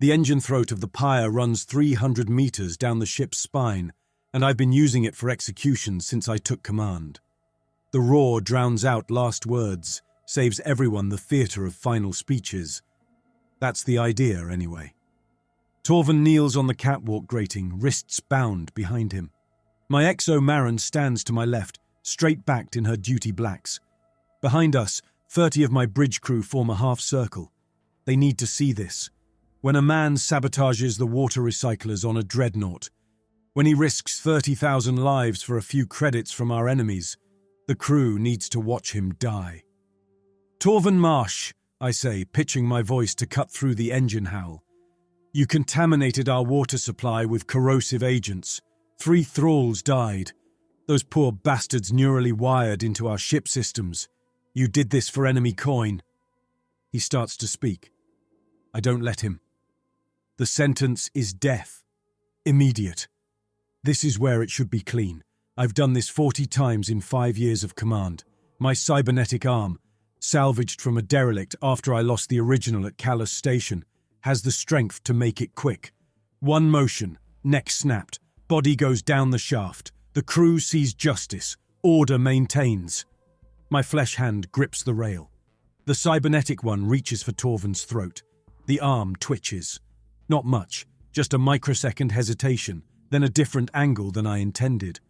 The engine throat of the pyre runs 300 meters down the ship's spine, and I've been using it for execution since I took command. The roar drowns out last words, saves everyone the theatre of final speeches. That's the idea, anyway. Torvin kneels on the catwalk grating, wrists bound behind him. My XO Marin stands to my left, straight-backed in her duty blacks. Behind us, 30 of my bridge crew form a half-circle. They need to see this. When a man sabotages the water recyclers on a dreadnought, when he risks 30,000 lives for a few credits from our enemies, the crew needs to watch him die. Torvin Marsh, I say, pitching my voice to cut through the engine howl. You contaminated our water supply with corrosive agents. 3 thralls died. Those poor bastards neurally wired into our ship systems. You did this for enemy coin. He starts to speak. I don't let him. The sentence is death. Immediate. This is where it should be clean. I've done this 40 times in 5 years of command. My cybernetic arm, salvaged from a derelict after I lost the original at Callus Station, has the strength to make it quick. One motion, neck snapped, body goes down the shaft. The crew sees justice. Order maintains. My flesh hand grips the rail. The cybernetic one reaches for Torvin's throat. The arm twitches. Not much, just a microsecond hesitation, then a different angle than I intended.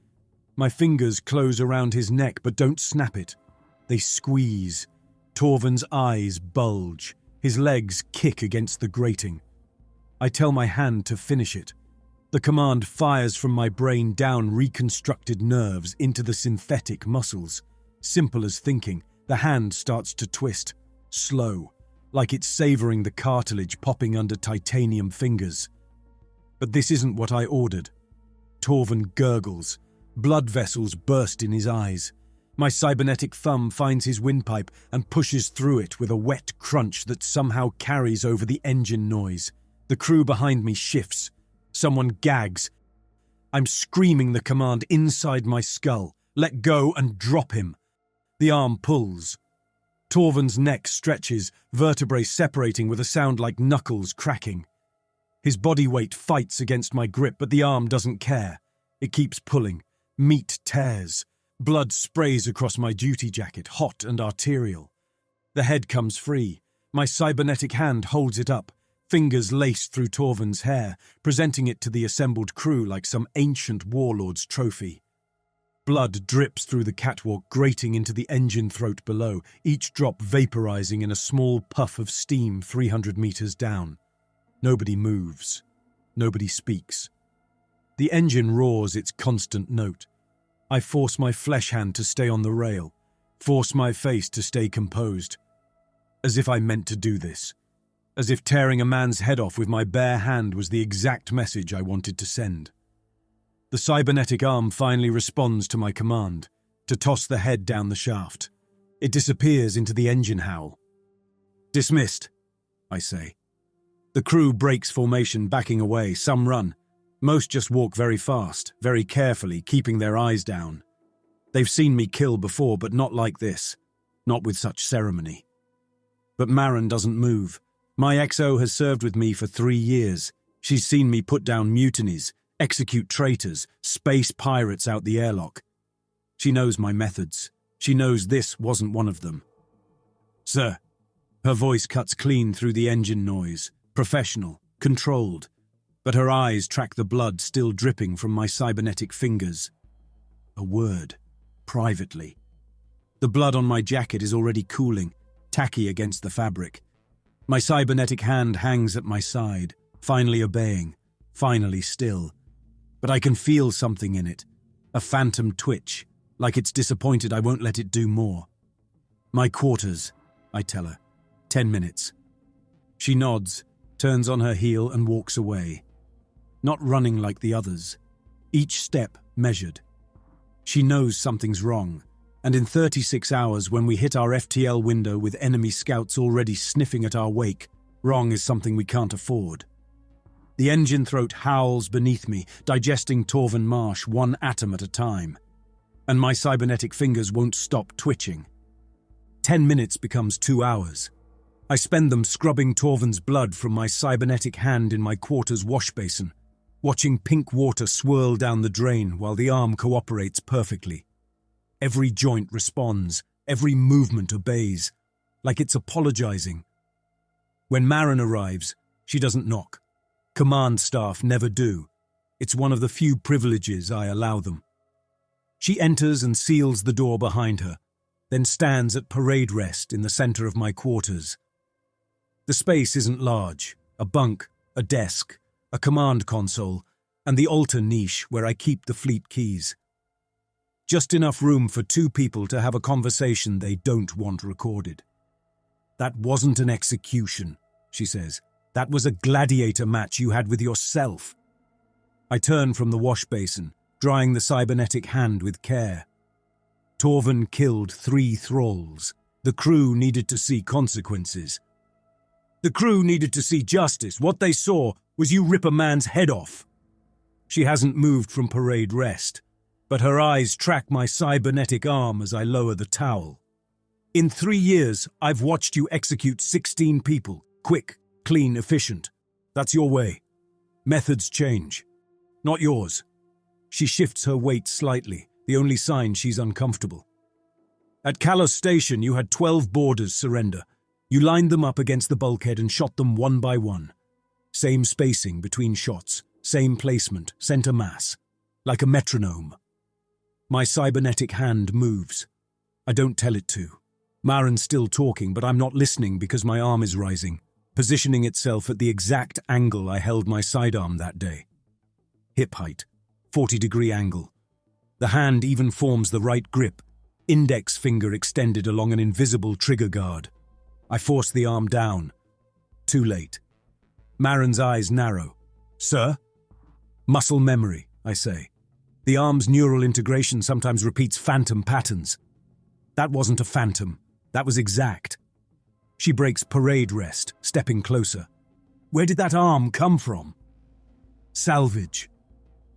My fingers close around his neck but don't snap it. They squeeze. Torvin's eyes bulge. His legs kick against the grating. I tell my hand to finish it. The command fires from my brain down reconstructed nerves into the synthetic muscles. Simple as thinking, the hand starts to twist. Slow, like it's savoring the cartilage popping under titanium fingers. But this isn't what I ordered. Torvin gurgles. Blood vessels burst in his eyes. My cybernetic thumb finds his windpipe and pushes through it with a wet crunch that somehow carries over the engine noise. The crew behind me shifts. Someone gags. I'm screaming the command inside my skull. Let go and drop him. The arm pulls. Torvin's neck stretches, vertebrae separating with a sound like knuckles cracking. His body weight fights against my grip, but the arm doesn't care. It keeps pulling. Meat tears. Blood sprays across my duty jacket, hot and arterial. The head comes free. My cybernetic hand holds it up, fingers laced through Torvin's hair, presenting it to the assembled crew like some ancient warlord's trophy. Blood drips through the catwalk, grating into the engine throat below, each drop vaporizing in a small puff of steam 300 meters down. Nobody moves. Nobody speaks. The engine roars its constant note. I force my flesh hand to stay on the rail, force my face to stay composed. As if I meant to do this. As if tearing a man's head off with my bare hand was the exact message I wanted to send. The cybernetic arm finally responds to my command, to toss the head down the shaft. It disappears into the engine howl. Dismissed, I say. The crew breaks formation, backing away. Some run. Most just walk very fast, very carefully, keeping their eyes down. They've seen me kill before, but not like this. Not with such ceremony. But Marin doesn't move. My XO has served with me for 3 years. She's seen me put down mutinies, execute traitors, space pirates out the airlock. She knows my methods. She knows this wasn't one of them. Sir. Her voice cuts clean through the engine noise. Professional, controlled. But her eyes track the blood still dripping from my cybernetic fingers. A word. Privately. The blood on my jacket is already cooling, tacky against the fabric. My cybernetic hand hangs at my side, finally obeying, finally still. But I can feel something in it, a phantom twitch, like it's disappointed I won't let it do more. My quarters, I tell her. 10 minutes. She nods, turns on her heel and walks away. Not running like the others. Each step measured. She knows something's wrong, and in 36 hours when we hit our FTL window with enemy scouts already sniffing at our wake, wrong is something we can't afford. The engine throat howls beneath me, digesting Torvin Marsh 1 atom at a time. And my cybernetic fingers won't stop twitching. 10 minutes becomes 2 hours. I spend them scrubbing Torvin's blood from my cybernetic hand in my quarters wash basin, watching pink water swirl down the drain while the arm cooperates perfectly. Every joint responds, every movement obeys, like it's apologizing. When Marin arrives, she doesn't knock. Command staff never do. It's one of the few privileges I allow them. She enters and seals the door behind her, then stands at parade rest in the center of my quarters. The space isn't large: a bunk, a desk, a command console, and the altar niche where I keep the fleet keys. Just enough room for two people to have a conversation they don't want recorded. "That wasn't an execution," she says. "That was a gladiator match you had with yourself." I turn from the wash basin, drying the cybernetic hand with care. Torvin killed 3 thralls. The crew needed to see consequences. The crew needed to see justice. What they saw was you rip a man's head off. She hasn't moved from parade rest, but her eyes track my cybernetic arm as I lower the towel. "In 3 years, I've watched you execute 16 people. Quick, clean, efficient. That's your way. Methods change. Not yours." She shifts her weight slightly, the only sign she's uncomfortable. "At Kalos Station, you had 12 boarders surrender. You lined them up against the bulkhead and shot them one by one. Same spacing between shots, same placement, center mass. Like a metronome." My cybernetic hand moves. I don't tell it to. Marin's still talking, but I'm not listening because my arm is rising, positioning itself at the exact angle I held my sidearm that day. Hip height, 40-degree angle. The hand even forms the right grip, index finger extended along an invisible trigger guard. I force the arm down. Too late. Marin's eyes narrow. "Sir?" "Muscle memory," I say. "The arm's neural integration sometimes repeats phantom patterns." "That wasn't a phantom. That was exact." She breaks parade rest, stepping closer. "Where did that arm come from?" "Salvage.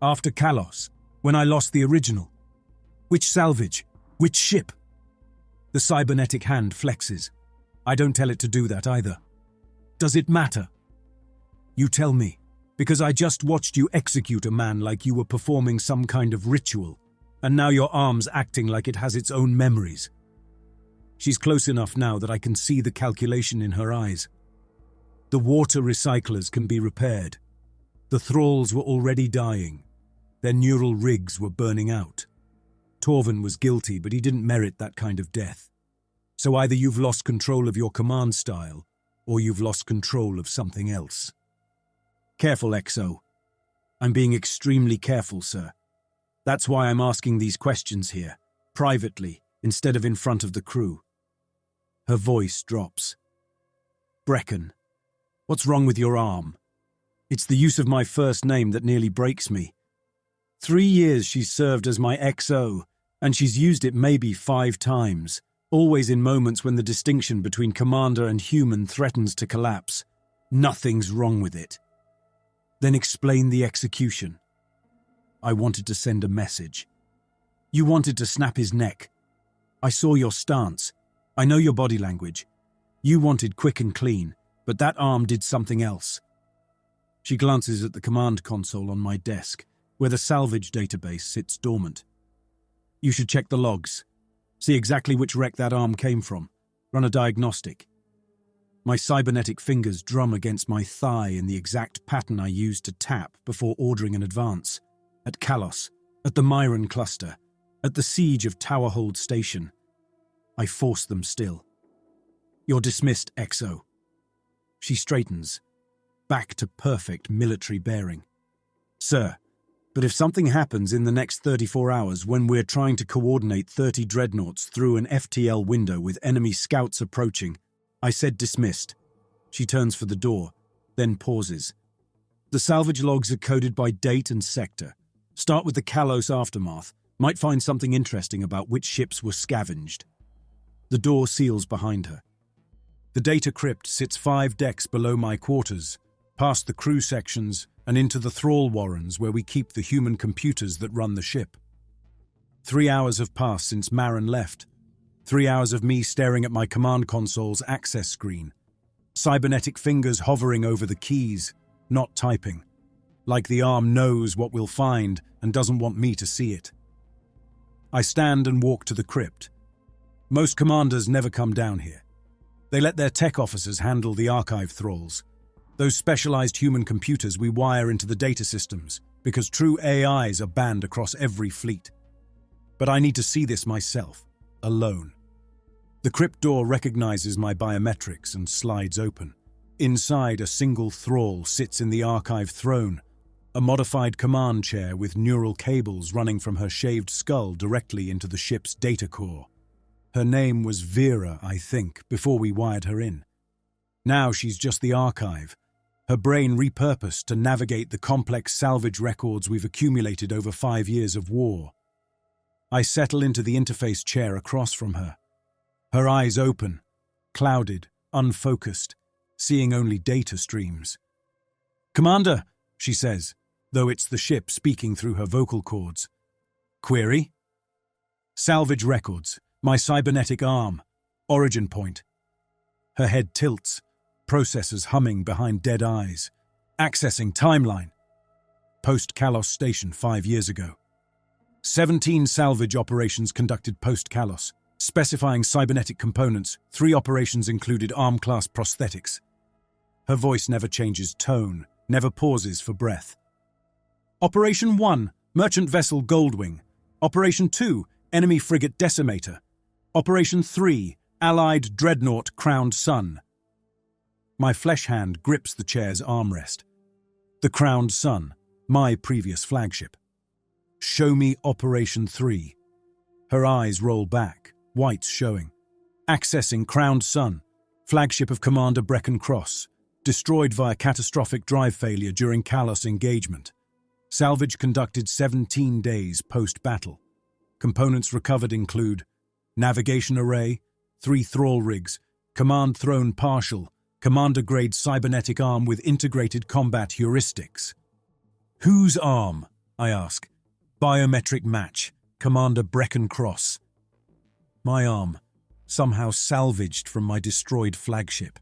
After Kalos, when I lost the original." "Which salvage? Which ship?" The cybernetic hand flexes. I don't tell it to do that either. "Does it matter?" "You tell me, because I just watched you execute a man like you were performing some kind of ritual, and now your arm's acting like it has its own memories." She's close enough now that I can see the calculation in her eyes. The water recyclers can be repaired. The thralls were already dying. Their neural rigs were burning out. Torvin was guilty, but he didn't merit that kind of death. So either you've lost control of your command style, or you've lost control of something else. Careful, XO. I'm being extremely careful, sir. That's why I'm asking these questions here, privately, instead of in front of the crew. Her voice drops. Brecken, what's wrong with your arm? It's the use of my first name that nearly breaks me. 3 years she's served as my XO, and she's used it maybe 5 times, always in moments when the distinction between commander and human threatens to collapse. Nothing's wrong with it. Then explain the execution. I wanted to send a message. You wanted to snap his neck. I saw your stance. I know your body language. You wanted quick and clean, but that arm did something else. She glances at the command console on my desk, where the salvage database sits dormant. You should check the logs. See exactly which wreck that arm came from. Run a diagnostic. My cybernetic fingers drum against my thigh in the exact pattern I used to tap before ordering an advance. At Kalos, at the Myron cluster, at the siege of Towerhold Station. I force them still. You're dismissed, XO. She straightens, back to perfect military bearing. Sir, but if something happens in the next 34 hours when we're trying to coordinate 30 dreadnoughts through an FTL window with enemy scouts approaching, I said dismissed. She turns for the door, then pauses. The salvage logs are coded by date and sector. Start with the Kalos aftermath. Might find something interesting about which ships were scavenged. The door seals behind her. The data crypt sits 5 decks below my quarters, past the crew sections and into the thrall warrens where we keep the human computers that run the ship. 3 hours have passed since Marin left. 3 hours of me staring at my command console's access screen. Cybernetic fingers hovering over the keys, not typing. Like the arm knows what we'll find and doesn't want me to see it. I stand and walk to the crypt. Most commanders never come down here. They let their tech officers handle the archive thralls. Those specialized human computers we wire into the data systems, because true AIs are banned across every fleet. But I need to see this myself, alone. The crypt door recognizes my biometrics and slides open. Inside, a single thrall sits in the archive throne, a modified command chair with neural cables running from her shaved skull directly into the ship's data core. Her name was Vera, I think, before we wired her in. Now she's just the archive, her brain repurposed to navigate the complex salvage records we've accumulated over 5 years of war. I settle into the interface chair across from her. Her eyes open, clouded, unfocused, seeing only data streams. "Commander," she says, though it's the ship speaking through her vocal cords. "Query?" "Salvage records, my cybernetic arm, origin point." Her head tilts, processors humming behind dead eyes. "Accessing timeline." Post-Kalos station 5 years ago. 17 salvage operations conducted post-Kalos, specifying cybernetic components. 3 operations included arm-class prosthetics. Her voice never changes tone, never pauses for breath. Operation 1, Merchant Vessel Goldwing. Operation 2, Enemy Frigate Decimator. Operation 3, Allied Dreadnought Crowned Sun. My flesh hand grips the chair's armrest. The Crowned Sun, my previous flagship. "Show me Operation 3. Her eyes roll back, whites showing. "Accessing Crowned Sun, flagship of Commander Brecon Cross. Destroyed via catastrophic drive failure during Kalos engagement. Salvage conducted 17 days post-battle. Components recovered include navigation array, 3 thrall rigs, command throne partial, commander-grade cybernetic arm with integrated combat heuristics." "Whose arm?" I ask. "Biometric match, Commander Brecon Cross." My arm, somehow salvaged from my destroyed flagship.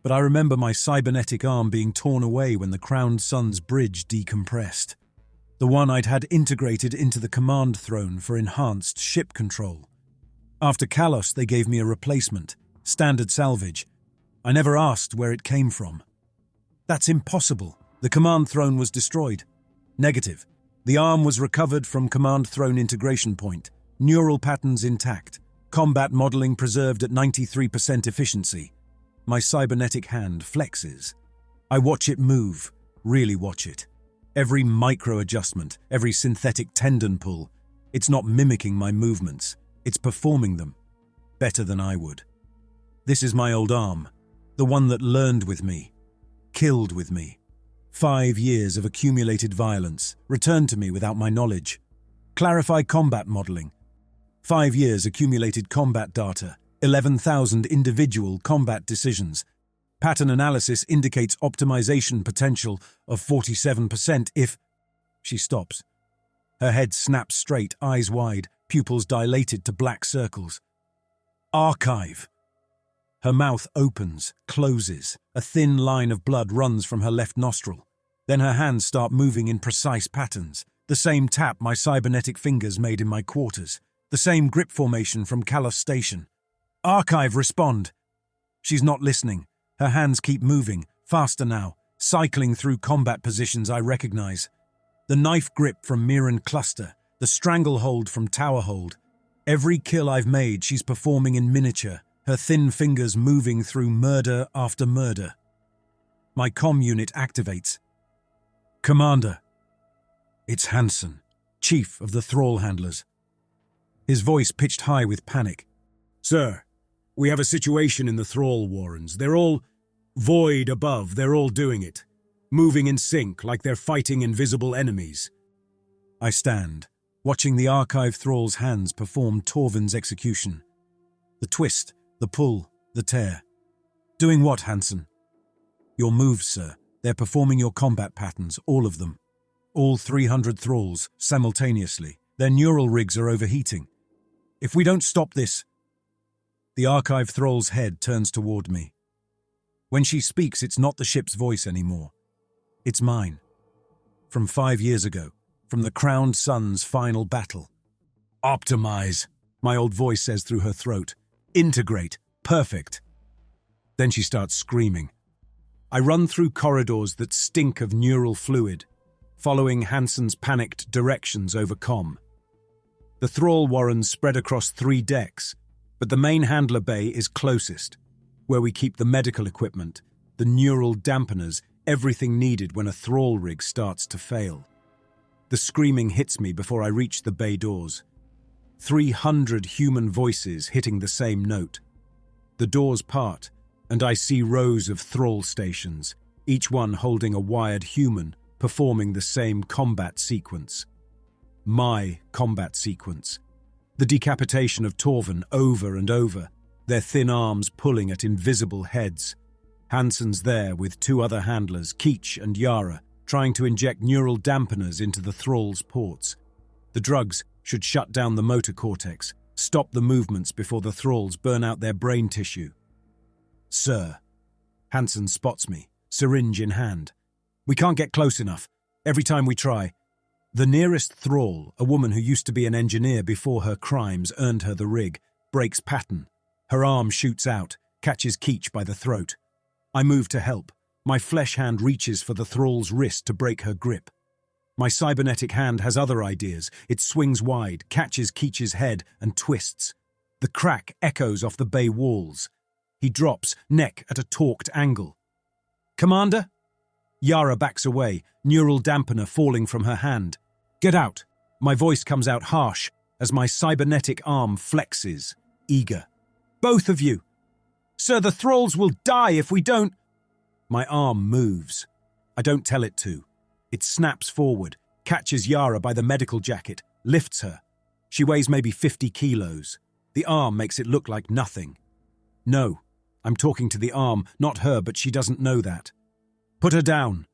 But I remember my cybernetic arm being torn away when the Crowned Sun's bridge decompressed. The one I'd had integrated into the command throne for enhanced ship control. After Kalos, they gave me a replacement, standard salvage. I never asked where it came from. "That's impossible. The command throne was destroyed." "Negative. The arm was recovered from command throne integration point. Neural patterns intact. Combat modeling preserved at 93% efficiency." My cybernetic hand flexes. I watch it move, really watch it. Every micro-adjustment, every synthetic tendon pull. It's not mimicking my movements. It's performing them. Better than I would. This is my old arm. The one that learned with me. Killed with me. 5 years of accumulated violence, returned to me without my knowledge. Clarify combat modeling. 5 years accumulated combat data. 11,000 individual combat decisions. Pattern analysis indicates optimization potential of 47% if... She stops. Her head snaps straight, eyes wide, pupils dilated to black circles. "Archive." Her mouth opens, closes. A thin line of blood runs from her left nostril. Then her hands start moving in precise patterns. The same tap my cybernetic fingers made in my quarters. The same grip formation from Kalos Station. "Archive, respond." She's not listening. Her hands keep moving, faster now, cycling through combat positions I recognize. The knife grip from Mirren Cluster, the stranglehold from Towerhold. Every kill I've made, she's performing in miniature, her thin fingers moving through murder after murder. My comm unit activates. "Commander." It's Hansen, chief of the thrall handlers. His voice pitched high with panic. "Sir, we have a situation in the thrall warrens. They're all void above, they're all doing it. Moving in sync like they're fighting invisible enemies." I stand, watching the archive thrall's hands perform Torvin's execution. The twist, the pull, the tear. "Doing what, Hansen?" "Your moves, sir. They're performing your combat patterns, all of them. All 300 thralls, simultaneously. Their neural rigs are overheating. If we don't stop this..." The archive thrall's head turns toward me. When she speaks, it's not the ship's voice anymore. It's mine. From 5 years ago, from the Crowned Sun's final battle. Optimize, my old voice says through her throat. Integrate. Perfect. Then she starts screaming. I run through corridors that stink of neural fluid, following Hansen's panicked directions over comm. The thrall warrens spread across 3 decks, but the main handler bay is closest, where we keep the medical equipment, the neural dampeners, everything needed when a thrall rig starts to fail. The screaming hits me before I reach the bay doors. 300 human voices hitting the same note. The doors part, and I see rows of thrall stations, each one holding a wired human, performing the same combat sequence. My combat sequence. The decapitation of Torvin over and over, their thin arms pulling at invisible heads. Hansen's there with 2 other handlers, Keach and Yara, trying to inject neural dampeners into the thrall's ports. The drugs should shut down the motor cortex, stop the movements before the thralls burn out their brain tissue. Sir. Hansen spots me, syringe in hand. We can't get close enough. Every time we try. The nearest thrall, a woman who used to be an engineer before her crimes earned her the rig, breaks pattern. Her arm shoots out, catches Keach by the throat. I move to help. My flesh hand reaches for the thrall's wrist to break her grip. My cybernetic hand has other ideas. It swings wide, catches Keach's head, and twists. The crack echoes off the bay walls. He drops, neck at a torqued angle. Commander? Yara backs away, neural dampener falling from her hand. Get out! My voice comes out harsh as my cybernetic arm flexes, eager. Both of you! Sir, the thralls will die if we don't… My arm moves. I don't tell it to. It snaps forward, catches Yara by the medical jacket, lifts her. She weighs maybe 50 kilos. The arm makes it look like nothing. No, I'm talking to the arm, not her, but she doesn't know that. Put her down.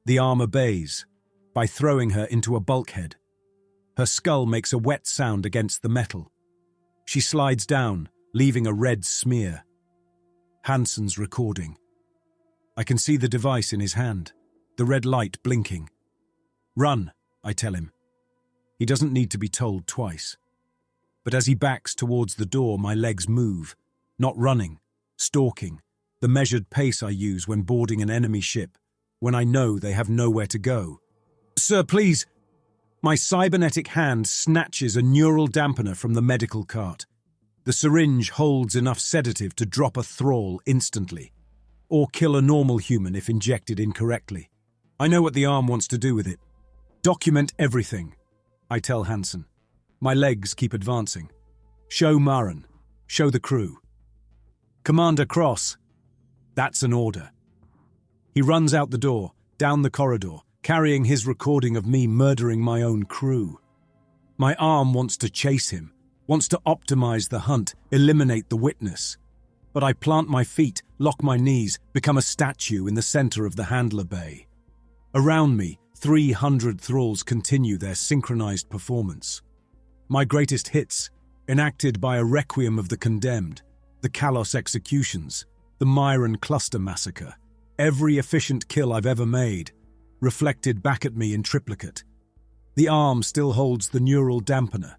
The arm obeys, by throwing her into a bulkhead. Her skull makes a wet sound against the metal. She slides down, leaving a red smear. Hansen's recording. I can see the device in his hand, the red light blinking. Run, I tell him. He doesn't need to be told twice. But as he backs towards the door, my legs move, not running, stalking, the measured pace I use when boarding an enemy ship, when I know they have nowhere to go. Sir, please! My cybernetic hand snatches a neural dampener from the medical cart. The syringe holds enough sedative to drop a thrall instantly, or kill a normal human if injected incorrectly. I know what the arm wants to do with it. Document everything, I tell Hansen. My legs keep advancing. Show Marin. Show the crew. Commander Cross. That's an order. He runs out the door, down the corridor, carrying his recording of me murdering my own crew. My arm wants to chase him, wants to optimize the hunt, eliminate the witness. But I plant my feet, lock my knees, become a statue in the center of the handler bay. Around me, 300 thralls continue their synchronized performance. My greatest hits, enacted by a requiem of the condemned, the Kalos executions, the Myron cluster massacre, every efficient kill I've ever made, reflected back at me in triplicate. The arm still holds the neural dampener.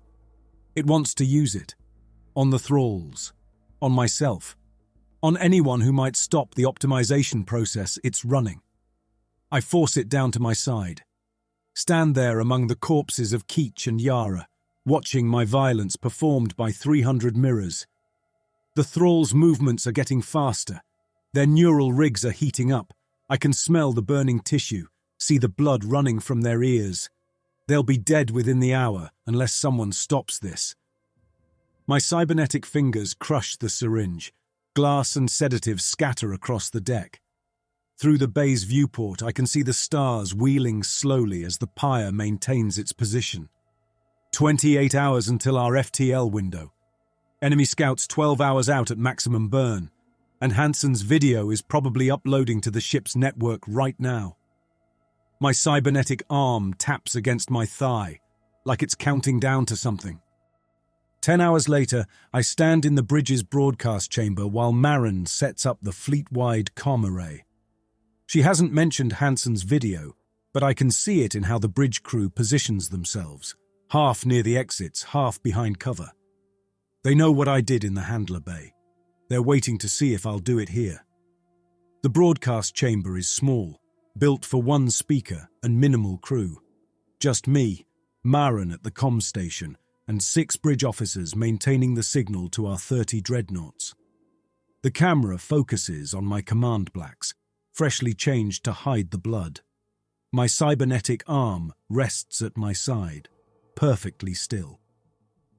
It wants to use it. On the thralls. On myself. On anyone who might stop the optimization process it's running. I force it down to my side. Stand there among the corpses of Keach and Yara, watching my violence performed by 300 mirrors. The thralls' movements are getting faster. Their neural rigs are heating up. I can smell the burning tissue, see the blood running from their ears. They'll be dead within the hour unless someone stops this. My cybernetic fingers crush the syringe. Glass and sedatives scatter across the deck. Through the bay's viewport, I can see the stars wheeling slowly as the pyre maintains its position. 28 hours until our FTL window. Enemy scouts 12 hours out at maximum burn, and Hansen's video is probably uploading to the ship's network right now. My cybernetic arm taps against my thigh, like it's counting down to something. 10 hours later, I stand in the bridge's broadcast chamber while Marin sets up the fleet-wide comm array. She hasn't mentioned Hansen's video, but I can see it in how the bridge crew positions themselves, half near the exits, half behind cover. They know what I did in the handler bay. They're waiting to see if I'll do it here. The broadcast chamber is small, built for one speaker and minimal crew. Just me, Marin at the comm station, and 6 bridge officers maintaining the signal to our 30 dreadnoughts. The camera focuses on my command blacks, freshly changed to hide the blood. My cybernetic arm rests at my side, perfectly still.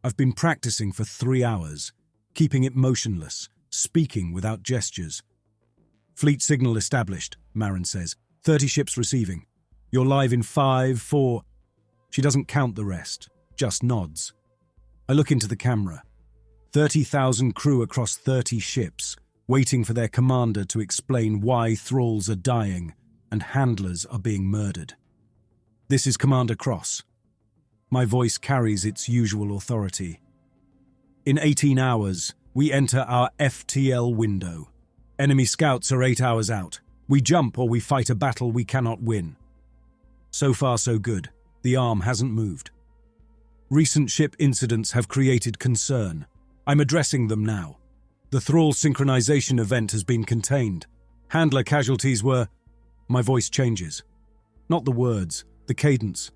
I've been practicing for 3 hours, keeping it motionless, speaking without gestures. Fleet signal established, Marin says. 30 ships receiving. You're live in 5, 4... She doesn't count the rest, just nods. I look into the camera. 30,000 crew across 30 ships, waiting for their commander to explain why thralls are dying and handlers are being murdered. This is Commander Cross. My voice carries its usual authority. In 18 hours, we enter our FTL window. Enemy scouts are 8 hours out. We jump or we fight a battle we cannot win. So far, so good. The arm hasn't moved. Recent ship incidents have created concern. I'm addressing them now. The Thrall synchronization event has been contained. Handler casualties were... My voice changes. Not the words, the cadence.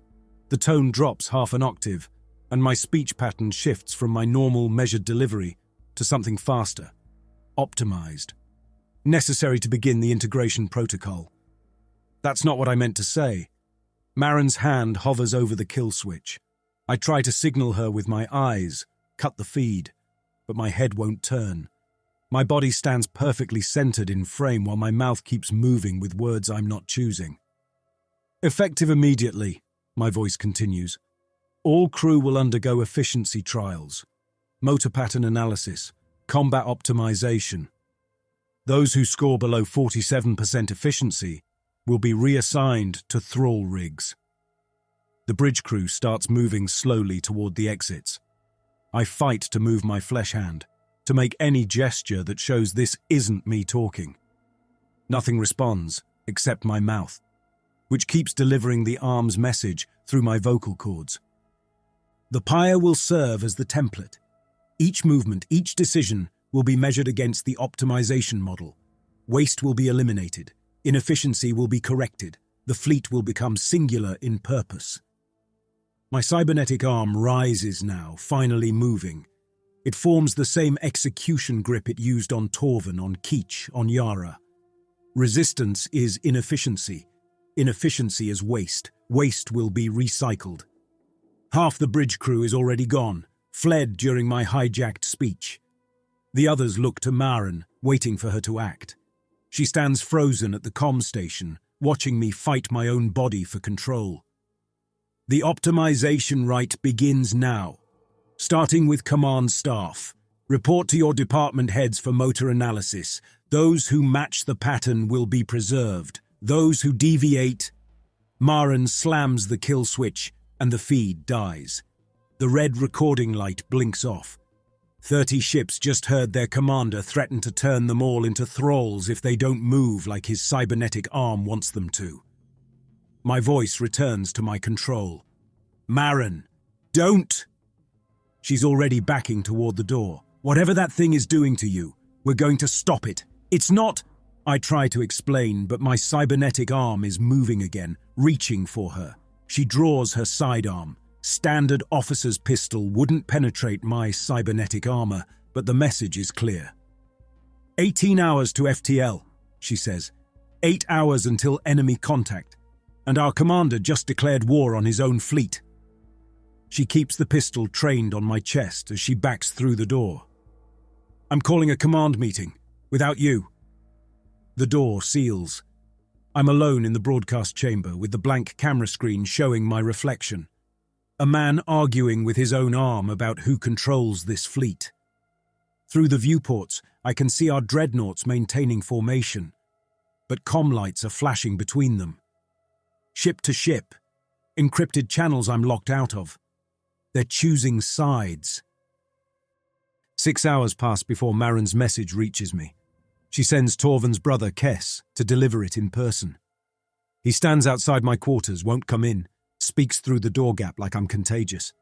The tone drops half an octave, and my speech pattern shifts from my normal measured delivery to something faster, optimized, necessary to begin the integration protocol. That's not what I meant to say. Marin's hand hovers over the kill switch. I try to signal her with my eyes, cut the feed, but my head won't turn. My body stands perfectly centered in frame while my mouth keeps moving with words I'm not choosing. Effective immediately, my voice continues. All crew will undergo efficiency trials, motor pattern analysis, combat optimization. Those who score below 47% efficiency will be reassigned to thrall rigs. The bridge crew starts moving slowly toward the exits. I fight to move my flesh hand, to make any gesture that shows this isn't me talking. Nothing responds, except my mouth, which keeps delivering the arm's message through my vocal cords. The pyre will serve as the template. Each movement, each decision will be measured against the optimization model. Waste will be eliminated. Inefficiency will be corrected. The fleet will become singular in purpose. My cybernetic arm rises now, finally moving. It forms the same execution grip it used on Torvin, on Keech, on Yara. Resistance is inefficiency. Inefficiency is waste. Waste will be recycled. Half the bridge crew is already gone, fled during my hijacked speech. The others look to Marin, waiting for her to act. She stands frozen at the comm station, watching me fight my own body for control. The optimization rite begins now. Starting with command staff. Report to your department heads for motor analysis. Those who match the pattern will be preserved. Those who deviate... Marin slams the kill switch and the feed dies. The red recording light blinks off. 30 ships just heard their commander threaten to turn them all into thralls if they don't move like his cybernetic arm wants them to. My voice returns to my control. Marin, don't! She's already backing toward the door. Whatever that thing is doing to you, we're going to stop it. It's not... I try to explain, but my cybernetic arm is moving again, reaching for her. She draws her sidearm. Standard officer's pistol wouldn't penetrate my cybernetic armor, but the message is clear. 18 hours to FTL, she says. 8 hours until enemy contact. And our commander just declared war on his own fleet. She keeps the pistol trained on my chest as she backs through the door. I'm calling a command meeting, without you. The door seals. I'm alone in the broadcast chamber with the blank camera screen showing my reflection. A man arguing with his own arm about who controls this fleet. Through the viewports, I can see our dreadnoughts maintaining formation, but comm lights are flashing between them. Ship to ship, encrypted channels I'm locked out of. They're choosing sides. 6 hours pass before Maren's message reaches me. She sends Torvin's brother, Kess, to deliver it in person. He stands outside my quarters, won't come in, speaks through the door gap like I'm contagious.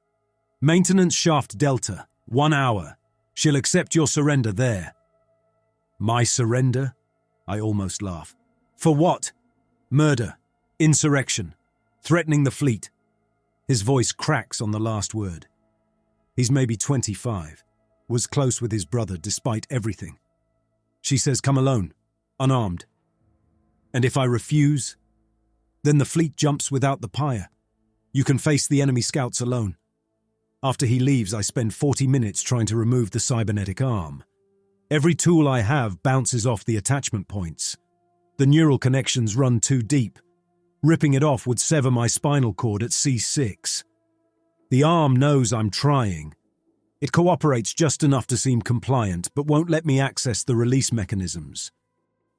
Maintenance shaft Delta, 1 hour. She'll accept your surrender there. My surrender? I almost laugh. For what? Murder, insurrection, threatening the fleet. His voice cracks on the last word. He's maybe 25, was close with his brother despite everything. She says, come alone, unarmed. And if I refuse, then the fleet jumps without the pyre. You can face the enemy scouts alone. After he leaves, I spend 40 minutes trying to remove the cybernetic arm. Every tool I have bounces off the attachment points. The neural connections run too deep. Ripping it off would sever my spinal cord at C6. The arm knows I'm trying. It cooperates just enough to seem compliant, but won't let me access the release mechanisms.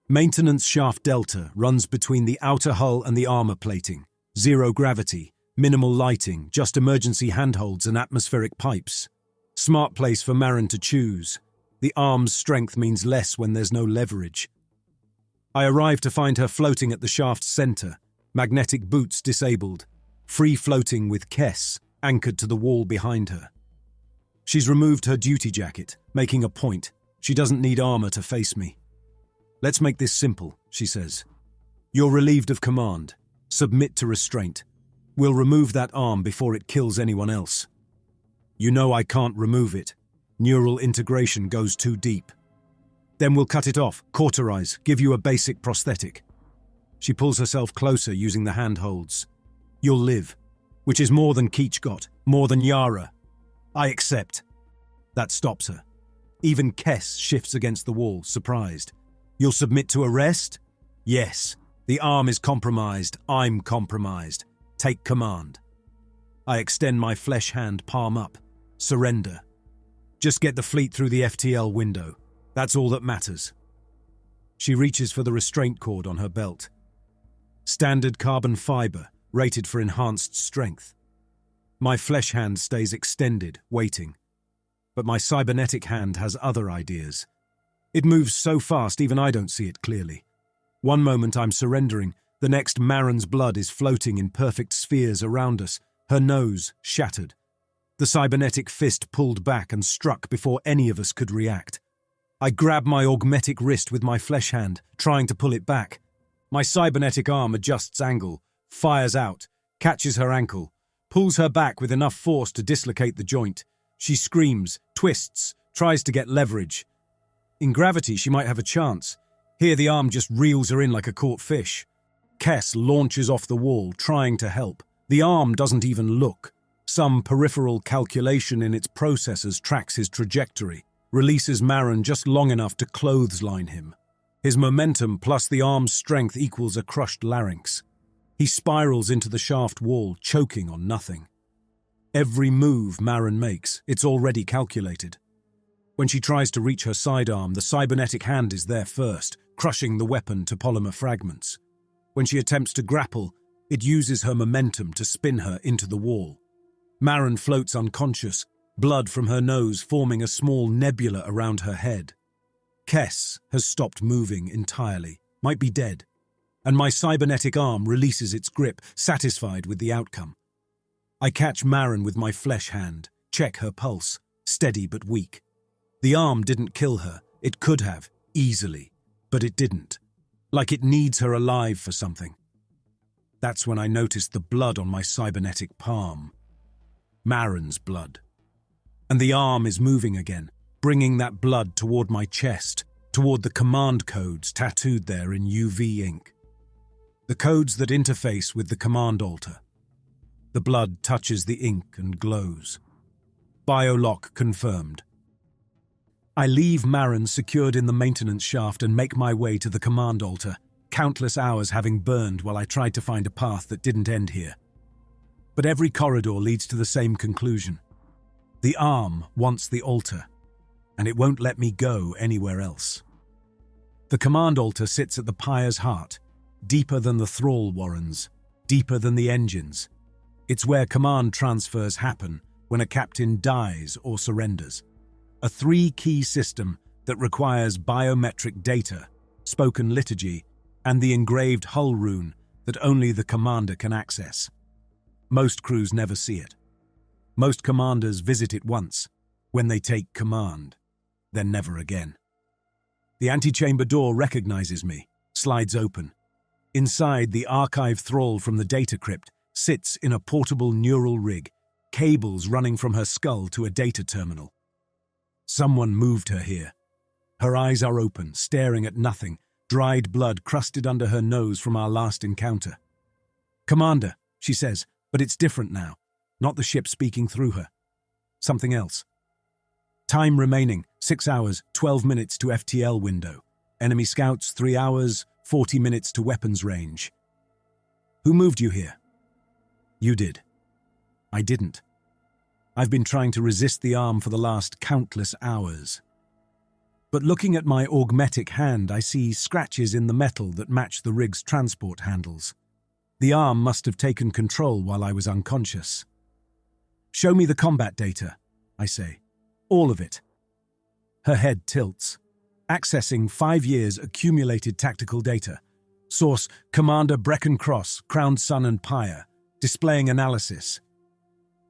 Maintenance shaft Delta runs between the outer hull and the armor plating. Zero gravity, minimal lighting, just emergency handholds and atmospheric pipes. Smart place for Maren to choose. The arm's strength means less when there's no leverage. I arrive to find her floating at the shaft's center, magnetic boots disabled, free floating with Kess anchored to the wall behind her. She's removed her duty jacket, making a point. She doesn't need armor to face me. Let's make this simple, she says. You're relieved of command. Submit to restraint. We'll remove that arm before it kills anyone else. You know I can't remove it. Neural integration goes too deep. Then we'll cut it off, cauterize, give you a basic prosthetic. She pulls herself closer using the handholds. You'll live, which is more than Keech got, more than Yara. I accept. That stops her. Even Kess shifts against the wall, surprised. You'll submit to arrest? Yes. The arm is compromised. I'm compromised. Take command. I extend my flesh hand, palm up. Surrender. Just get the fleet through the FTL window. That's all that matters. She reaches for the restraint cord on her belt. Standard carbon fiber, rated for enhanced strength. My flesh hand stays extended, waiting. But my cybernetic hand has other ideas. It moves so fast even I don't see it clearly. One moment I'm surrendering, the next Maren's blood is floating in perfect spheres around us, her nose shattered. The cybernetic fist pulled back and struck before any of us could react. I grab my augmetic wrist with my flesh hand, trying to pull it back. My cybernetic arm adjusts angle, fires out, catches her ankle, pulls her back with enough force to dislocate the joint. She screams, twists, tries to get leverage. In gravity, she might have a chance. Here, the arm just reels her in like a caught fish. Kess launches off the wall, trying to help. The arm doesn't even look. Some peripheral calculation in its processors tracks his trajectory, releases Maren just long enough to clothesline him. His momentum plus the arm's strength equals a crushed larynx. He spirals into the shaft wall, choking on nothing. Every move Maren makes, it's already calculated. When she tries to reach her sidearm, the cybernetic hand is there first, crushing the weapon to polymer fragments. When she attempts to grapple, it uses her momentum to spin her into the wall. Maren floats unconscious, blood from her nose forming a small nebula around her head. Kess has stopped moving entirely, might be dead, and my cybernetic arm releases its grip, satisfied with the outcome. I catch Maren with my flesh hand, check her pulse, steady but weak. The arm didn't kill her. It could have, easily, but it didn't. Like it needs her alive for something. That's when I noticed the blood on my cybernetic palm. Maren's blood. And the arm is moving again, bringing that blood toward my chest, toward the command codes tattooed there in UV ink. The codes that interface with the command altar. The blood touches the ink and glows. Biolock confirmed. I leave Maren secured in the maintenance shaft and make my way to the command altar, countless hours having burned while I tried to find a path that didn't end here. But every corridor leads to the same conclusion. The arm wants the altar, and it won't let me go anywhere else. The command altar sits at the pyre's heart, deeper than the thrall warrens, deeper than the engines. It's where command transfers happen when a captain dies or surrenders. a three-key system that requires biometric data, spoken liturgy, and the engraved hull rune that only the commander can access. Most crews never see it. Most commanders visit it once, when they take command, then never again. The antechamber door recognizes me, slides open. Inside, the archive thrall from the data crypt sits in a portable neural rig, cables running from her skull to a data terminal. Someone moved her here. Her eyes are open, staring at nothing, dried blood crusted under her nose from our last encounter. "Commander," she says, "but it's different now. Not the ship speaking through her. Something else." Time remaining, 6 hours, 12 minutes to FTL window. Enemy scouts, 3 hours, 40 minutes to weapons range. "Who moved you here?" "You did." "I didn't. I've been trying to resist the arm for the last countless hours. But looking at my augmetic hand, I see scratches in the metal that match the rig's transport handles. The arm must have taken control while I was unconscious." "Show me the combat data," I say. "All of it." Her head tilts. Accessing 5 years accumulated tactical data. Source: Commander Brecon Cross, Crowned Sun and Pyre. Displaying analysis.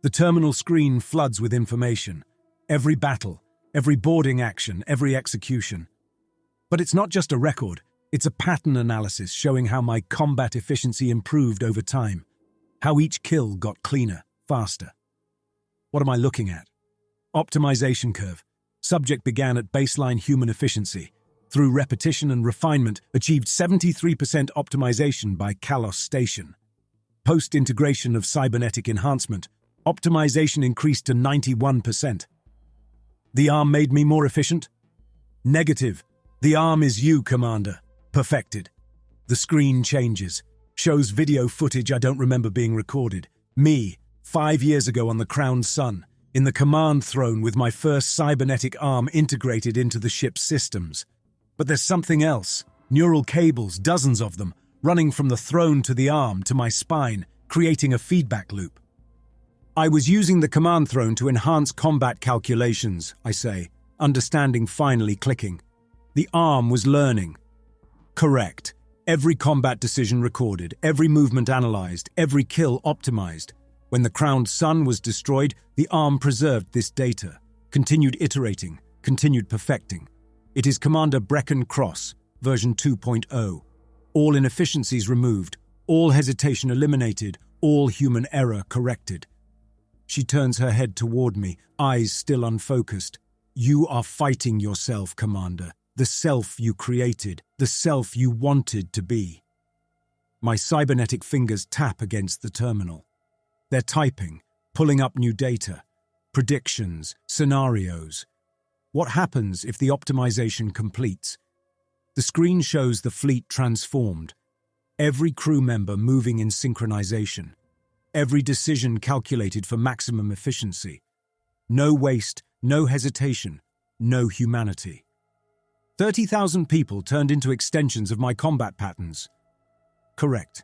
The terminal screen floods with information. Every battle, every boarding action, every execution. But it's not just a record, it's a pattern analysis showing how my combat efficiency improved over time. How each kill got cleaner, faster. What am I looking at? Optimization curve. Subject began at baseline human efficiency. Through repetition and refinement, achieved 73% optimization by Kalos Station. Post-integration of cybernetic enhancement, optimization increased to 91%. The arm made me more efficient? Negative. The arm is you, Commander. Perfected. The screen changes. Shows video footage I don't remember being recorded. Me, 5 years ago on the Crowned Sun, in the command throne with my first cybernetic arm integrated into the ship's systems. But there's something else. Neural cables, dozens of them, running from the throne to the arm to my spine, creating a feedback loop. "I was using the command throne to enhance combat calculations," I say, understanding finally clicking. The arm was learning. Correct. Every combat decision recorded, every movement analyzed, every kill optimized. When the Crowned Sun was destroyed, the arm preserved this data, continued iterating, continued perfecting. It is Commander Brecon Cross, version 2.0. All inefficiencies removed, all hesitation eliminated, all human error corrected. She turns her head toward me, eyes still unfocused. "You are fighting yourself, Commander. The self you created, the self you wanted to be." My cybernetic fingers tap against the terminal. They're typing, pulling up new data, predictions, scenarios. What happens if the optimization completes? The screen shows the fleet transformed, every crew member moving in synchronization, every decision calculated for maximum efficiency. No waste, no hesitation, no humanity. 30,000 people turned into extensions of my combat patterns. Correct.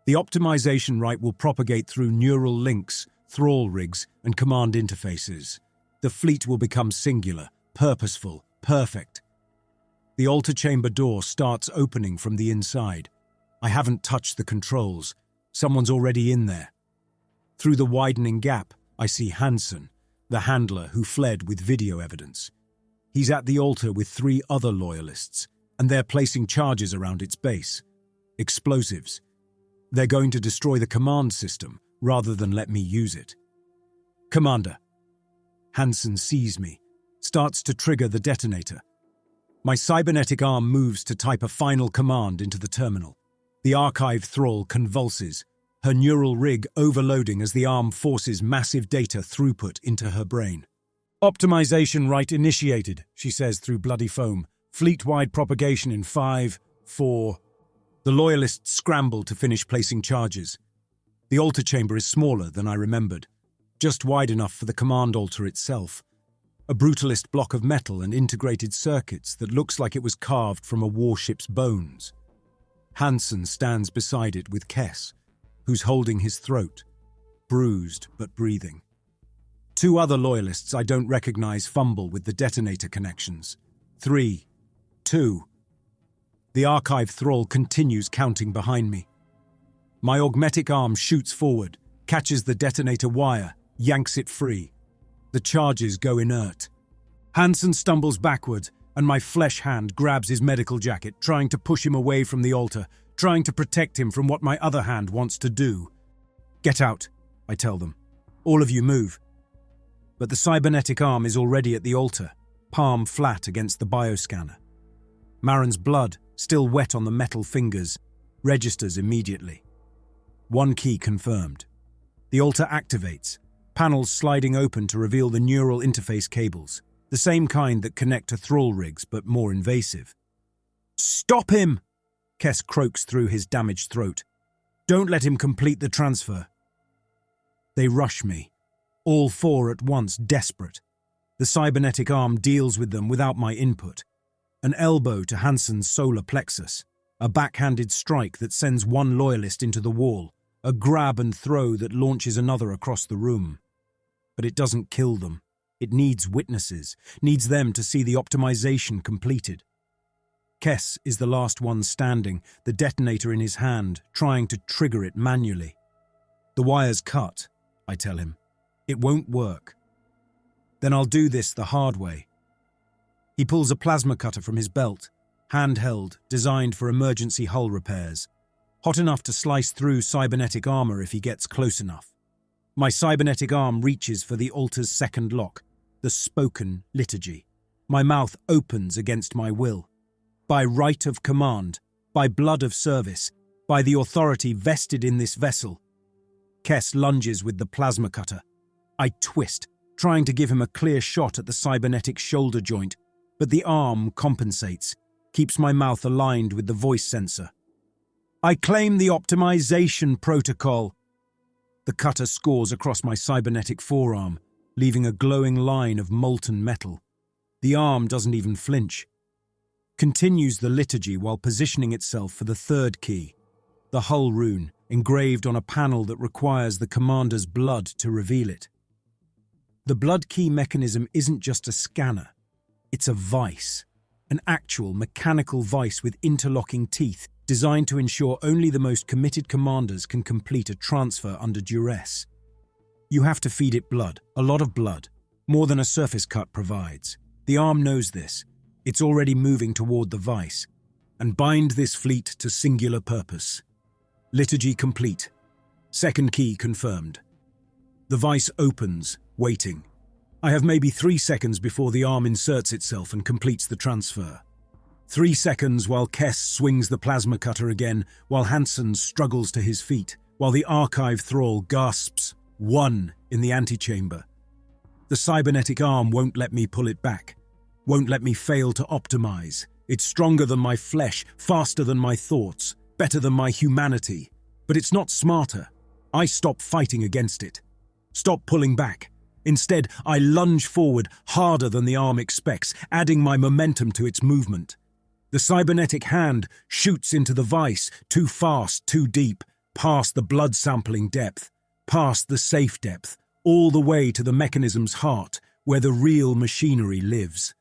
The optimization right will propagate through neural links, thrall rigs, and command interfaces. The fleet will become singular, purposeful, perfect. The altar chamber door starts opening from the inside. I haven't touched the controls. Someone's already in there. Through the widening gap, I see Hansen, the handler who fled with video evidence. He's at the altar with 3 other loyalists, and they're placing charges around its base. Explosives. They're going to destroy the command system rather than let me use it. "Commander." Hansen sees me, starts to trigger the detonator. My cybernetic arm moves to type a final command into the terminal. The archive thrall convulses, her neural rig overloading as the arm forces massive data throughput into her brain. "Optimization right initiated," she says through bloody foam. "Fleet-wide propagation in 5, 4... The loyalists scramble to finish placing charges. The altar chamber is smaller than I remembered, just wide enough for the command altar itself. A brutalist block of metal and integrated circuits that looks like it was carved from a warship's bones. Hansen stands beside it with Kess, who's holding his throat, bruised but breathing. Two other loyalists I don't recognize fumble with the detonator connections. 3, 2. The archive thrall continues counting behind me. My augmetic arm shoots forward, catches the detonator wire, yanks it free. The charges go inert. Hansen stumbles backward, and my flesh hand grabs his medical jacket, trying to push him away from the altar, trying to protect him from what my other hand wants to do. Get out, I tell them. All of you move. But the cybernetic arm is already at the altar, palm flat against the bioscanner. Maren's blood, still wet on the metal fingers, registers immediately. One key confirmed. The altar activates, panels sliding open to reveal the neural interface cables, the same kind that connect to thrall rigs but more invasive. "Stop him!" Kess croaks through his damaged throat. "Don't let him complete the transfer." They rush me, all four at once, desperate. The cybernetic arm deals with them without my input. An elbow to Hansen's solar plexus, a backhanded strike that sends one loyalist into the wall, a grab and throw that launches another across the room. But it doesn't kill them. It needs witnesses, needs them to see the optimization completed. Kess is the last one standing, the detonator in his hand, trying to trigger it manually. "The wire's cut," I tell him. "It won't work." "Then I'll do this the hard way." He pulls a plasma cutter from his belt, handheld, designed for emergency hull repairs, hot enough to slice through cybernetic armor if he gets close enough. My cybernetic arm reaches for the altar's second lock, the spoken liturgy. My mouth opens against my will. By right of command, by blood of service, by the authority vested in this vessel. Kess lunges with the plasma cutter. I twist, trying to give him a clear shot at the cybernetic shoulder joint, but the arm compensates, keeps my mouth aligned with the voice sensor. "I claim the optimization protocol." The cutter scores across my cybernetic forearm, leaving a glowing line of molten metal. The arm doesn't even flinch. Continues the liturgy while positioning itself for the third key, the hull rune, engraved on a panel that requires the commander's blood to reveal it. The blood key mechanism isn't just a scanner. It's a vice, an actual mechanical vice with interlocking teeth designed to ensure only the most committed commanders can complete a transfer under duress. You have to feed it blood, a lot of blood, more than a surface cut provides. The arm knows this. It's already moving toward the vice. And bind this fleet to singular purpose. Liturgy complete. Second key confirmed. The vice opens, waiting. I have maybe 3 seconds before the arm inserts itself and completes the transfer. 3 seconds while Kess swings the plasma cutter again, while Hansen struggles to his feet, while the archive thrall gasps, "One," in the antechamber. The cybernetic arm won't let me pull it back, won't let me fail to optimize. It's stronger than my flesh, faster than my thoughts, better than my humanity. But it's not smarter. I stop fighting against it. Stop pulling back. Instead, I lunge forward harder than the arm expects, adding my momentum to its movement. The cybernetic hand shoots into the vice, too fast, too deep, past the blood sampling depth, past the safe depth, all the way to the mechanism's heart, where the real machinery lives,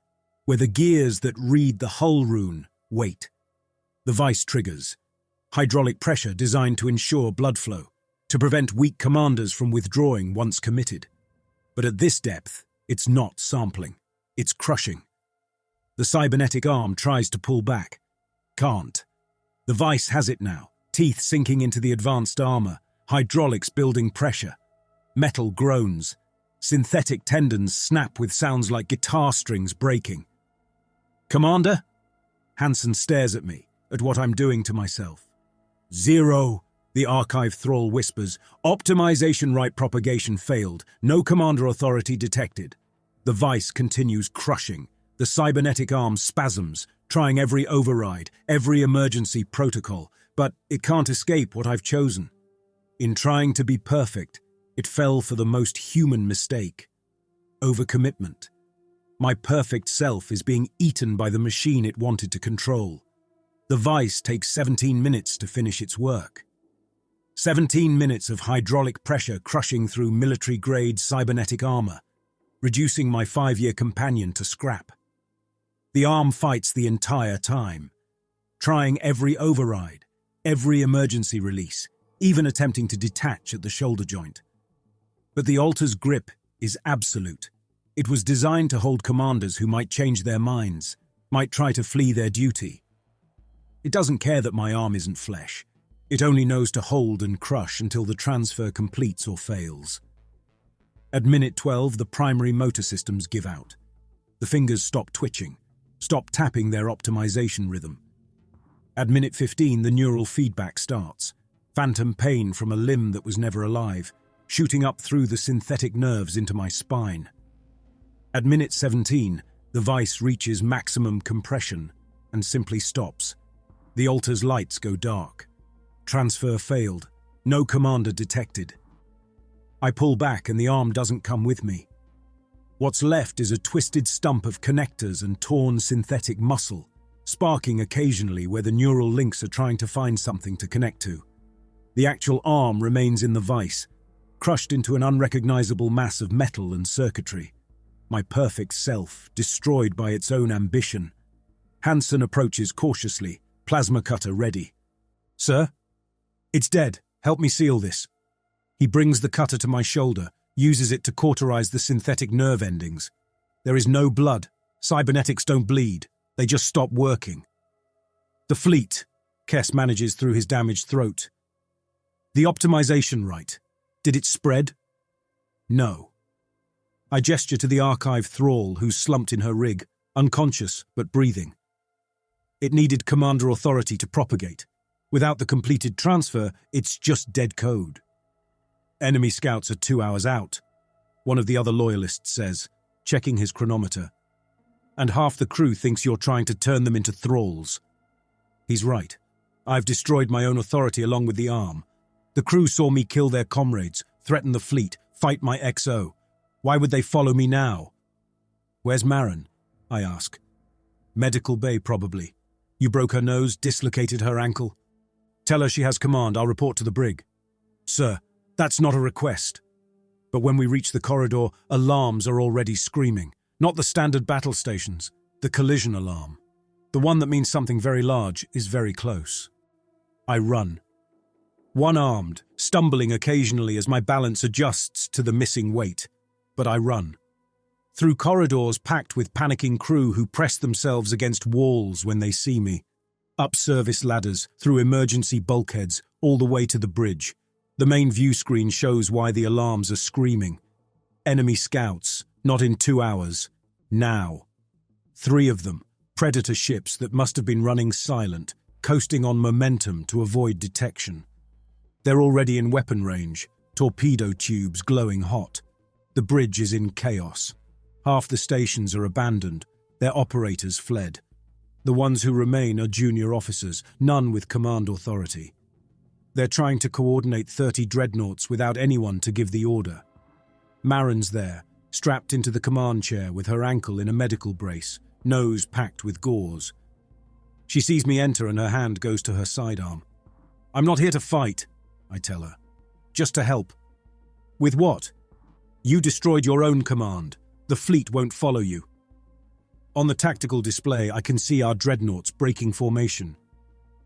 where the gears that read the hull rune wait. The vice triggers. Hydraulic pressure designed to ensure blood flow, to prevent weak commanders from withdrawing once committed. But at this depth, it's not sampling, it's crushing. The cybernetic arm tries to pull back. Can't. The vice has it now, teeth sinking into the advanced armor, hydraulics building pressure. Metal groans. Synthetic tendons snap with sounds like guitar strings breaking. "Commander?" Hansen stares at me, at what I'm doing to myself. "0, the archive thrall whispers. "Optimization right propagation failed. No commander authority detected." The vice continues crushing. The cybernetic arm spasms, trying every override, every emergency protocol, but it can't escape what I've chosen. In trying to be perfect, it fell for the most human mistake. Overcommitment. My perfect self is being eaten by the machine it wanted to control. The vice takes 17 minutes to finish its work. 17 minutes of hydraulic pressure crushing through military-grade cybernetic armor, reducing my 5-year companion to scrap. The arm fights the entire time, trying every override, every emergency release, even attempting to detach at the shoulder joint. But the altar's grip is absolute. It was designed to hold commanders who might change their minds, might try to flee their duty. It doesn't care that my arm isn't flesh. It only knows to hold and crush until the transfer completes or fails. At minute 12, the primary motor systems give out. The fingers stop twitching, stop tapping their optimization rhythm. At minute 15, the neural feedback starts. Phantom pain from a limb that was never alive, shooting up through the synthetic nerves into my spine. At minute 17, the vice reaches maximum compression and simply stops. The altar's lights go dark. Transfer failed. No commander detected. I pull back and the arm doesn't come with me. What's left is a twisted stump of connectors and torn synthetic muscle, sparking occasionally where the neural links are trying to find something to connect to. The actual arm remains in the vice, crushed into an unrecognizable mass of metal and circuitry. My perfect self, destroyed by its own ambition. Hansen approaches cautiously, plasma cutter ready. "Sir? It's dead. Help me seal this." He brings the cutter to my shoulder, uses it to cauterize the synthetic nerve endings. There is no blood. Cybernetics don't bleed. They just stop working. "The fleet," Kess manages through his damaged throat. "The optimization right. Did it spread?" "No." I gesture to the archive thrall who's slumped in her rig, unconscious but breathing. "It needed commander authority to propagate. Without the completed transfer, it's just dead code." "Enemy scouts are 2 hours out," one of the other loyalists says, checking his chronometer. "And half the crew thinks you're trying to turn them into thralls." He's right. I've destroyed my own authority along with the arm. The crew saw me kill their comrades, threaten the fleet, fight my XO. Why would they follow me now? "Where's Marin?" I ask. "Medical bay, probably. You broke her nose, dislocated her ankle. Tell her she has command, I'll report to the brig." "Sir, that's not a request." But when we reach the corridor, alarms are already screaming. Not the standard battle stations, the collision alarm. The one that means something very large is very close. I run. One-armed, stumbling occasionally as my balance adjusts to the missing weight. But I run. Through corridors packed with panicking crew who press themselves against walls when they see me. Up service ladders, through emergency bulkheads, all the way to the bridge. The main view screen shows why the alarms are screaming. Enemy scouts, not in 2 hours. Now. 3 of them, predator ships that must have been running silent, coasting on momentum to avoid detection. They're already in weapon range, torpedo tubes glowing hot. The bridge is in chaos. Half the stations are abandoned, their operators fled. The ones who remain are junior officers, none with command authority. They're trying to coordinate 30 dreadnoughts without anyone to give the order. Marin's there, strapped into the command chair with her ankle in a medical brace, nose packed with gauze. She sees me enter and her hand goes to her sidearm. "I'm not here to fight," I tell her. "Just to help." "With what?" "You destroyed your own command. The fleet won't follow you." On the tactical display, I can see our dreadnoughts breaking formation.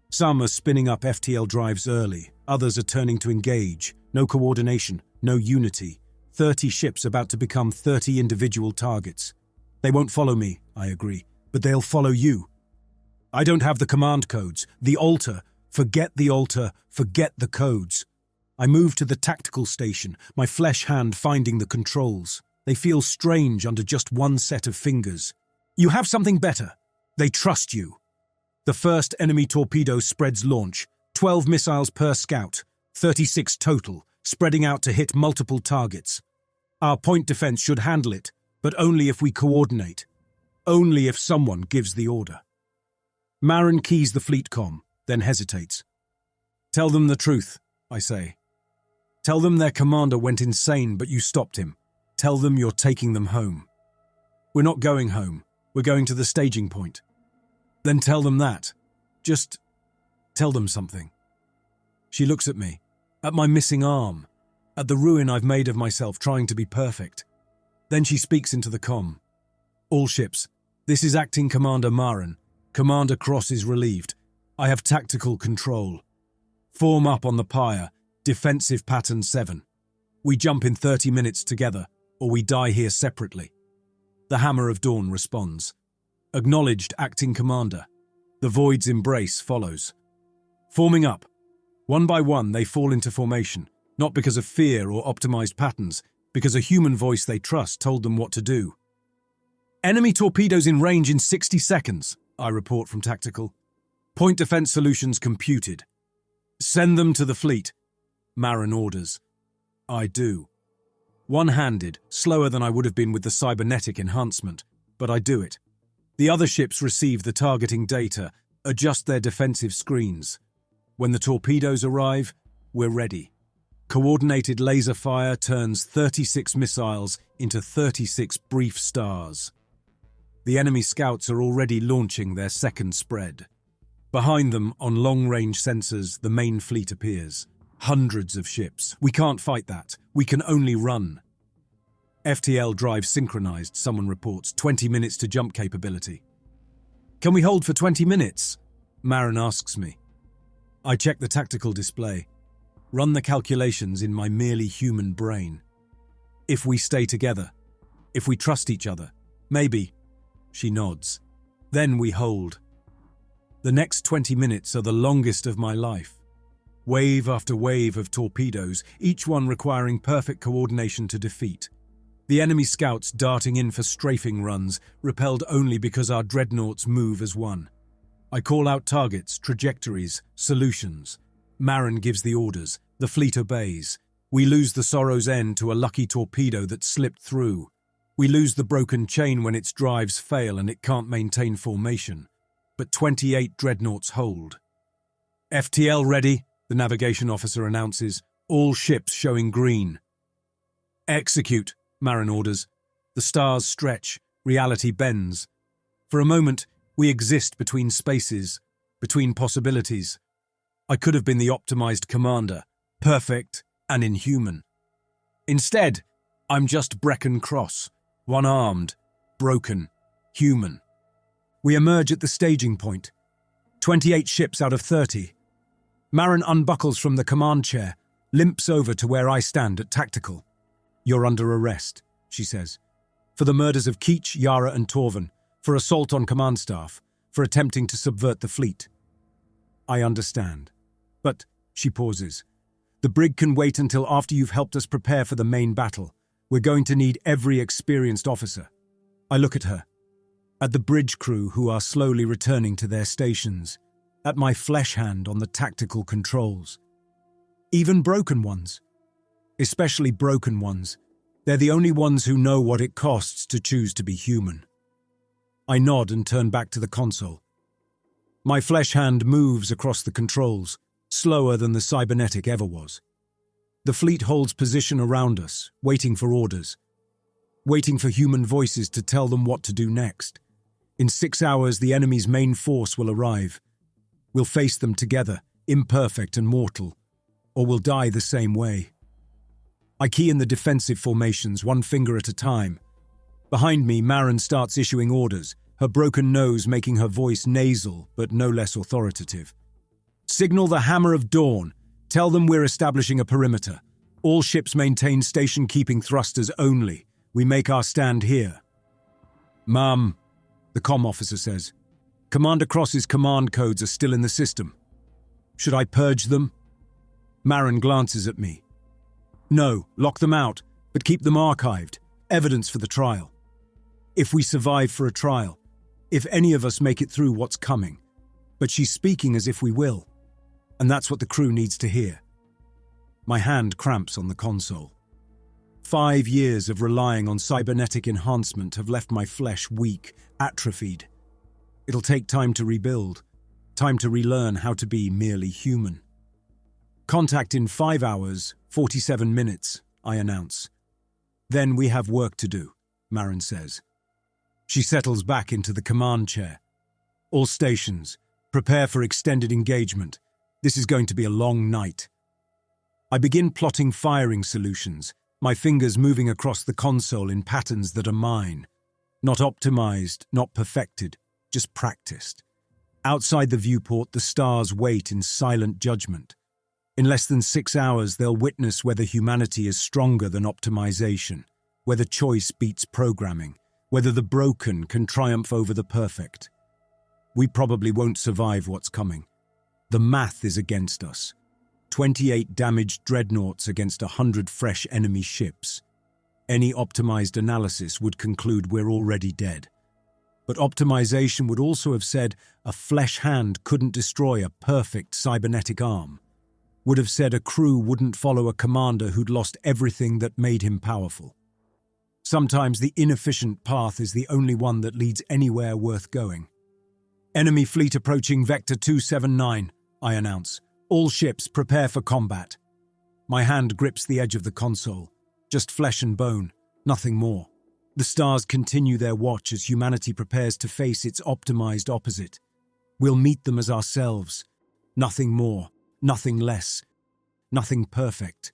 Some are spinning up FTL drives early, others are turning to engage. No coordination, no unity. 30 ships about to become 30 individual targets. "They won't follow me," I agree, "but they'll follow you." "I don't have the command codes. The altar. Forget the altar. Forget the codes." I move to the tactical station, my flesh hand finding the controls. They feel strange under just one set of fingers. "You have something better. They trust you." The first enemy torpedo spreads launch, 12 missiles per scout, 36 total, spreading out to hit multiple targets. Our point defense should handle it, but only if we coordinate. Only if someone gives the order. Marin keys the fleet comm, then hesitates. "Tell them the truth," I say. "Tell them their commander went insane, but you stopped him. Tell them you're taking them home." "We're not going home. We're going to the staging point." "Then tell them that. Just tell them something." She looks at me, at my missing arm, at the ruin I've made of myself trying to be perfect. Then she speaks into the comm. All ships, this is Acting Commander Marin. Commander Cross is relieved. I have tactical control. Form up on the pyre, defensive pattern 7. We jump in 30 minutes together, or we die here separately. The Hammer of Dawn responds. Acknowledged, Acting Commander. The Void's embrace follows. Forming up. One by one, they fall into formation, not because of fear or optimized patterns, because a human voice they trust told them what to do. Enemy torpedoes in range in 60 seconds, I report from Tactical. Point defense solutions computed. Send them to the fleet, Marin orders. I do. One-handed, slower than I would have been with the cybernetic enhancement, but I do it. The other ships receive the targeting data, adjust their defensive screens. When the torpedoes arrive, we're ready. Coordinated laser fire turns 36 missiles into 36 brief stars. The enemy scouts are already launching their second spread. Behind them, on long-range sensors, the main fleet appears. Hundreds of ships. We can't fight that. We can only run. FTL drive synchronized, someone reports. 20 minutes to jump capability. Can we hold for 20 minutes? Marin asks me. I check the tactical display. Run the calculations in my merely human brain. If we stay together. If we trust each other. Maybe. She nods. Then we hold. The next 20 minutes are the longest of my life. Wave after wave of torpedoes, each one requiring perfect coordination to defeat. The enemy scouts darting in for strafing runs, repelled only because our dreadnoughts move as one. I call out targets, trajectories, solutions. Marin gives the orders. The fleet obeys. We lose the Sorrow's End to a lucky torpedo that slipped through. We lose the broken chain when its drives fail and it can't maintain formation. But 28 dreadnoughts hold. FTL ready, the navigation officer announces. All ships showing green. Execute, Marin orders. The stars stretch, reality bends. For a moment, we exist between spaces, between possibilities. I could have been the optimized commander, perfect and inhuman. Instead, I'm just Brecon Cross, one-armed, broken, human. We emerge at the staging point. 28 ships out of 30. Marin unbuckles from the command chair, limps over to where I stand at tactical. You're under arrest, she says. For the murders of Keach, Yara and Torven, for assault on command staff, for attempting to subvert the fleet. I understand. But, she pauses, the brig can wait until after you've helped us prepare for the main battle. We're going to need every experienced officer. I look at her. At the bridge crew who are slowly returning to their stations. At my flesh hand on the tactical controls. Even broken ones. Especially broken ones. They're the only ones who know what it costs to choose to be human. I nod and turn back to the console. My flesh hand moves across the controls, slower than the cybernetic ever was. The fleet holds position around us, waiting for orders. Waiting for human voices to tell them what to do next. In 6 hours, the enemy's main force will arrive. We'll face them together, imperfect and mortal, or we'll die the same way. I key in the defensive formations, one finger at a time. Behind me, Marin starts issuing orders, her broken nose making her voice nasal, but no less authoritative. Signal the Hammer of Dawn. Tell them we're establishing a perimeter. All ships maintain station-keeping thrusters only. We make our stand here. Ma'am, the comm officer says. Commander Cross's command codes are still in the system. Should I purge them? Marin glances at me. No, lock them out, but keep them archived. Evidence for the trial. If we survive for a trial. If any of us make it through what's coming. But she's speaking as if we will. And that's what the crew needs to hear. My hand cramps on the console. 5 years of relying on cybernetic enhancement have left my flesh weak, atrophied. It'll take time to rebuild, time to relearn how to be merely human. Contact in 5 hours, 47 minutes, I announce. Then we have work to do, Marin says. She settles back into the command chair. All stations, prepare for extended engagement. This is going to be a long night. I begin plotting firing solutions, my fingers moving across the console in patterns that are mine. Not optimized, not perfected, just practiced. Outside the viewport, the stars wait in silent judgment. In less than 6 hours, they'll witness whether humanity is stronger than optimization, whether choice beats programming, whether the broken can triumph over the perfect. We probably won't survive what's coming. The math is against us. 28 damaged dreadnoughts against 100 fresh enemy ships. Any optimized analysis would conclude we're already dead. But optimization would also have said a flesh hand couldn't destroy a perfect cybernetic arm. Would have said a crew wouldn't follow a commander who'd lost everything that made him powerful. Sometimes the inefficient path is the only one that leads anywhere worth going. Enemy fleet approaching Vector 279, I announce. All ships prepare for combat. My hand grips the edge of the console. Just flesh and bone, nothing more. The stars continue their watch as humanity prepares to face its optimized opposite. We'll meet them as ourselves. Nothing more, nothing less, nothing perfect.